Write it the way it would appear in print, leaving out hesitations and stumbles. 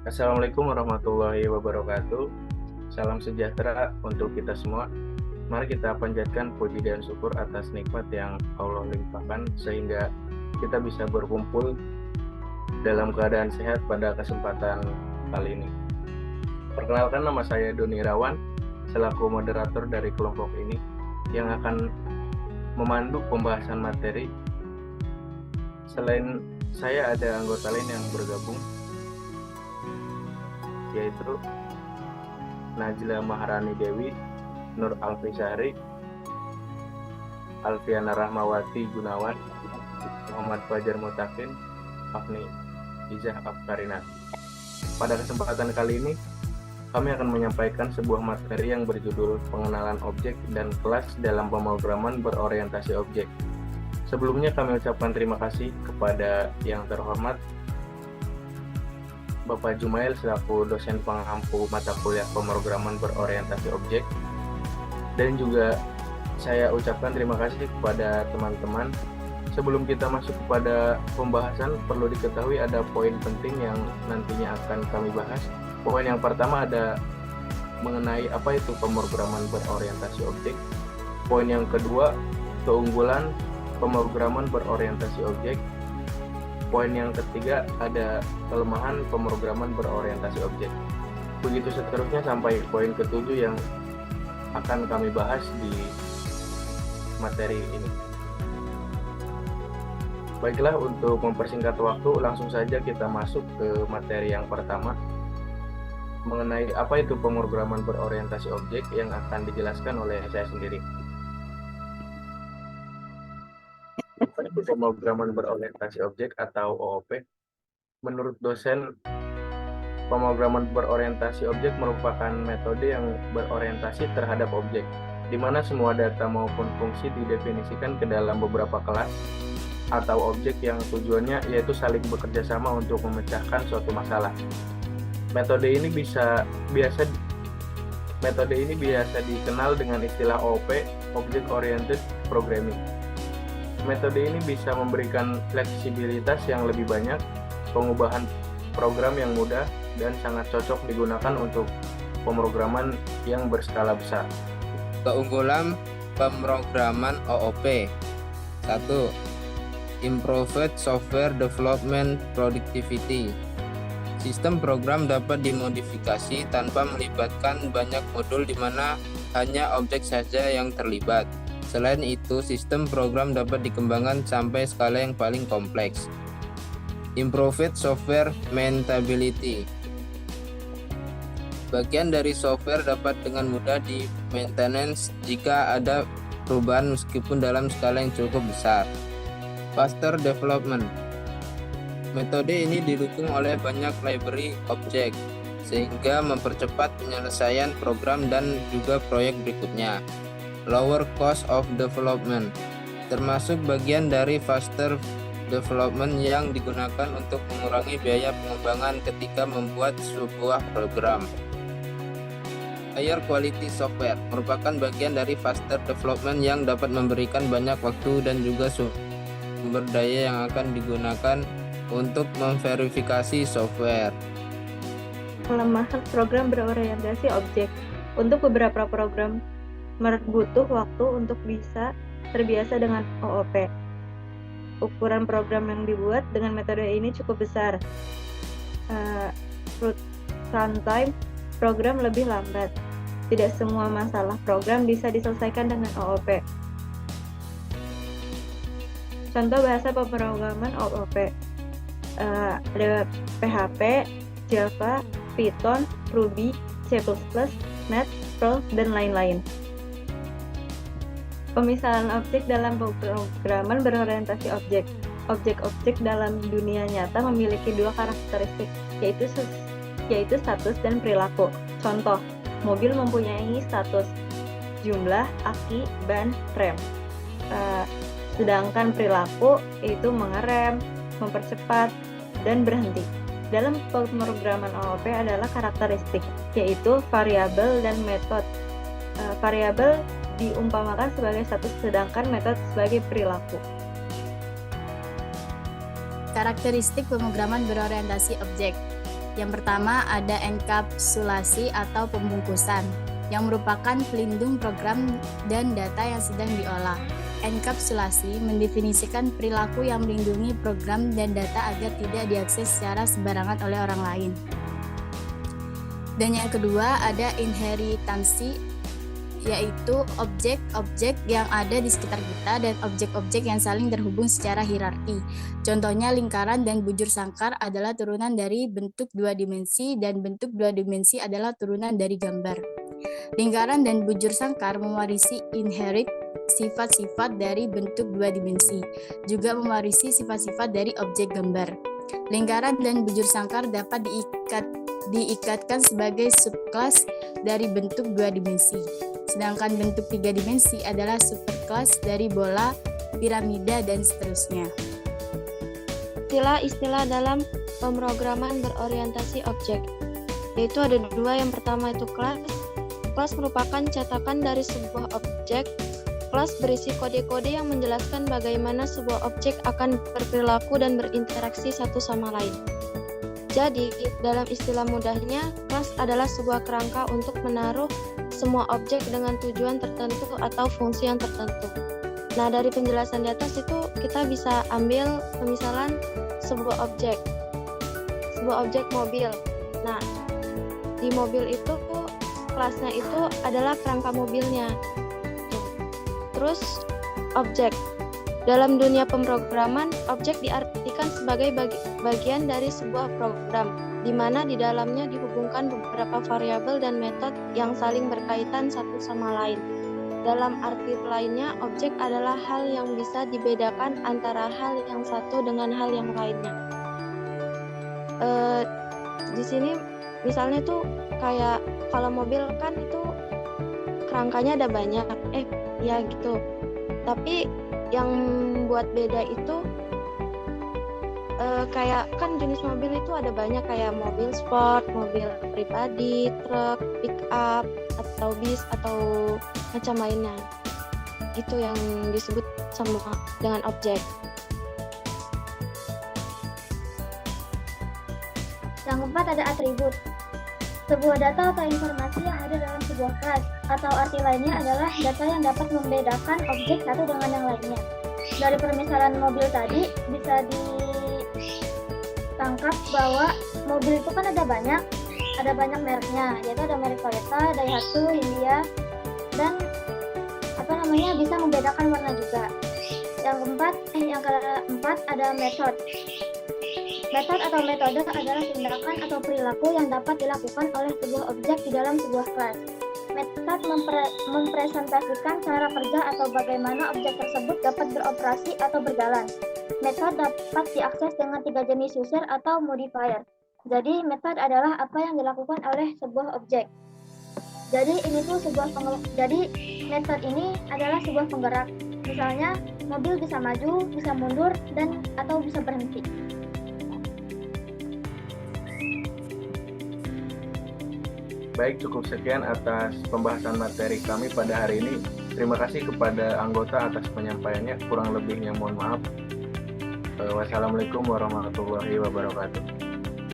Assalamualaikum warahmatullahi wabarakatuh. Salam sejahtera untuk kita semua. Mari kita panjatkan puji dan syukur atas nikmat yang Allah limpahkan sehingga kita bisa berkumpul dalam keadaan sehat pada kesempatan kali ini. Perkenalkan, nama saya Doni Irawan selaku moderator dari kelompok ini yang akan memandu pembahasan materi. Selain saya ada anggota lain yang bergabung, yaitu Najla Maharani Dewi, Nur Alfisari, Alfiana Rahmawati Gunawan, Muhammad Fajar Mutakin, Afni Izah Afkarina. Pada kesempatan kali ini, kami akan menyampaikan sebuah materi yang berjudul Pengenalan Objek dan Kelas dalam Pemrograman Berorientasi Objek. Sebelumnya kami ucapkan terima kasih kepada yang terhormat Bapak Jumail selaku dosen pengampu mata kuliah pemrograman berorientasi objek, dan juga saya ucapkan terima kasih kepada teman-teman. Sebelum kita masuk kepada pembahasan, perlu diketahui ada poin penting yang nantinya akan kami bahas. Poin yang pertama ada mengenai apa itu pemrograman berorientasi objek. Poin yang kedua, keunggulan pemrograman berorientasi objek. Poin yang ketiga ada kelemahan pemrograman berorientasi objek. Begitu seterusnya sampai poin ketujuh yang akan kami bahas di materi ini. Baiklah, untuk mempersingkat waktu, langsung saja kita masuk ke materi yang pertama mengenai apa itu pemrograman berorientasi objek yang akan dijelaskan oleh saya sendiri. Pemrograman berorientasi objek atau OOP. Menurut dosen, pemrograman berorientasi objek merupakan metode yang berorientasi terhadap objek, di mana semua data maupun fungsi didefinisikan ke dalam beberapa kelas atau objek yang tujuannya yaitu saling bekerja sama untuk memecahkan suatu masalah. Metode ini biasa dikenal dengan istilah OOP, Object Oriented Programming. Metode ini bisa memberikan fleksibilitas yang lebih banyak, pengubahan program yang mudah, dan sangat cocok digunakan untuk pemrograman yang berskala besar. Keunggulan pemrograman OOP. 1. Improved Software Development Productivity. Sistem program dapat dimodifikasi tanpa melibatkan banyak modul di mana hanya objek saja yang terlibat. Selain itu, sistem program dapat dikembangkan sampai skala yang paling kompleks. Improved Software Maintainability. Bagian dari software dapat dengan mudah di-maintenance jika ada perubahan meskipun dalam skala yang cukup besar. Faster Development. Metode ini didukung oleh banyak library objek, sehingga mempercepat penyelesaian program dan juga proyek berikutnya. Lower Cost of Development. Termasuk bagian dari faster development yang digunakan untuk mengurangi biaya pengembangan ketika membuat sebuah program. Higher Quality Software merupakan bagian dari faster development yang dapat memberikan banyak waktu dan juga sumber daya yang akan digunakan untuk memverifikasi software. Kelemahan program berorientasi objek. Untuk beberapa program butuh waktu untuk bisa terbiasa dengan OOP. Ukuran program yang dibuat dengan metode ini cukup besar. Runtime program lebih lambat. Tidak semua masalah program bisa diselesaikan dengan OOP. Contoh bahasa pemrograman OOP. Ada PHP, Java, Python, Ruby, C++, Net, Perl, dan lain-lain. Pemisahan objek dalam pemrograman berorientasi objek. Objek-objek dalam dunia nyata memiliki dua karakteristik, yaitu status dan perilaku. Contoh, mobil mempunyai status, jumlah, aki, ban, rem. Sedangkan perilaku yaitu mengerem, mempercepat, dan berhenti. Dalam pemrograman OOP adalah karakteristik, yaitu variabel dan metode. Variabel diumpamakan sebagai status, sedangkan metode sebagai perilaku. Karakteristik pemrograman berorientasi objek. Yang pertama ada enkapsulasi atau pembungkusan, yang merupakan pelindung program dan data yang sedang diolah. Enkapsulasi mendefinisikan perilaku yang melindungi program dan data agar tidak diakses secara sembarangan oleh orang lain. Dan yang kedua ada inheritansi, yaitu objek-objek yang ada di sekitar kita dan objek-objek yang saling terhubung secara hierarki. Contohnya lingkaran dan bujur sangkar adalah turunan dari bentuk dua dimensi dan bentuk dua dimensi adalah turunan dari gambar. Lingkaran dan bujur sangkar mewarisi inherit sifat-sifat dari bentuk dua dimensi, juga mewarisi sifat-sifat dari objek gambar. Lingkaran dan bujur sangkar dapat diikatkan sebagai subkelas dari bentuk dua dimensi. Sedangkan bentuk tiga dimensi adalah superkelas dari bola, piramida, dan seterusnya. Istilah-istilah dalam pemrograman berorientasi objek, yaitu ada dua. Yang pertama itu kelas. Kelas merupakan cetakan dari sebuah objek. Kelas berisi kode-kode yang menjelaskan bagaimana sebuah objek akan berperilaku dan berinteraksi satu sama lain. Jadi, dalam istilah mudahnya, kelas adalah sebuah kerangka untuk menaruh semua objek dengan tujuan tertentu atau fungsi yang tertentu. Nah, dari penjelasan di atas itu kita bisa ambil pemisalan sebuah objek mobil. Nah, di mobil itu kelasnya itu adalah kerangka mobilnya. Terus objek. Dalam dunia pemrograman, objek diartikan sebagai bagian dari sebuah program, di mana di dalamnya dihubungkan beberapa variabel dan metode yang saling berkaitan satu sama lain. Dalam arti lainnya, objek adalah hal yang bisa dibedakan antara hal yang satu dengan hal yang lainnya. Di sini misalnya tuh kayak kalau mobil kan itu kerangkanya ada banyak, ya gitu. Tapi yang buat beda itu kayak kan jenis mobil itu ada banyak, kayak mobil sport, mobil pribadi, truk, pick up, atau bis, atau macam lainnya. Itu yang disebut sama dengan objek. Yang keempat ada atribut. Sebuah data atau informasi yang ada dalam sebuah kelas, atau arti lainnya adalah data yang dapat membedakan objek satu dengan yang lainnya. Dari permisalan mobil tadi bisa ditangkap bahwa mobil itu kan ada banyak mereknya, yaitu ada merek Toyota, Daihatsu, Hindia, dan bisa membedakan warna juga. Yang keempat ada metode. Metode atau metode adalah tindakan atau perilaku yang dapat dilakukan oleh sebuah objek di dalam sebuah kelas. Metode mempresentasikan cara kerja atau bagaimana objek tersebut dapat beroperasi atau berjalan. Metode dapat diakses dengan 3 jenis user atau modifier. Jadi metode adalah apa yang dilakukan oleh sebuah objek. Jadi metode ini adalah sebuah penggerak. Misalnya mobil bisa maju, bisa mundur, dan atau bisa berhenti. Baik, cukup sekian atas pembahasan materi kami pada hari ini. Terima kasih kepada anggota atas penyampaiannya. Kurang lebihnya mohon maaf. Wassalamualaikum warahmatullahi wabarakatuh.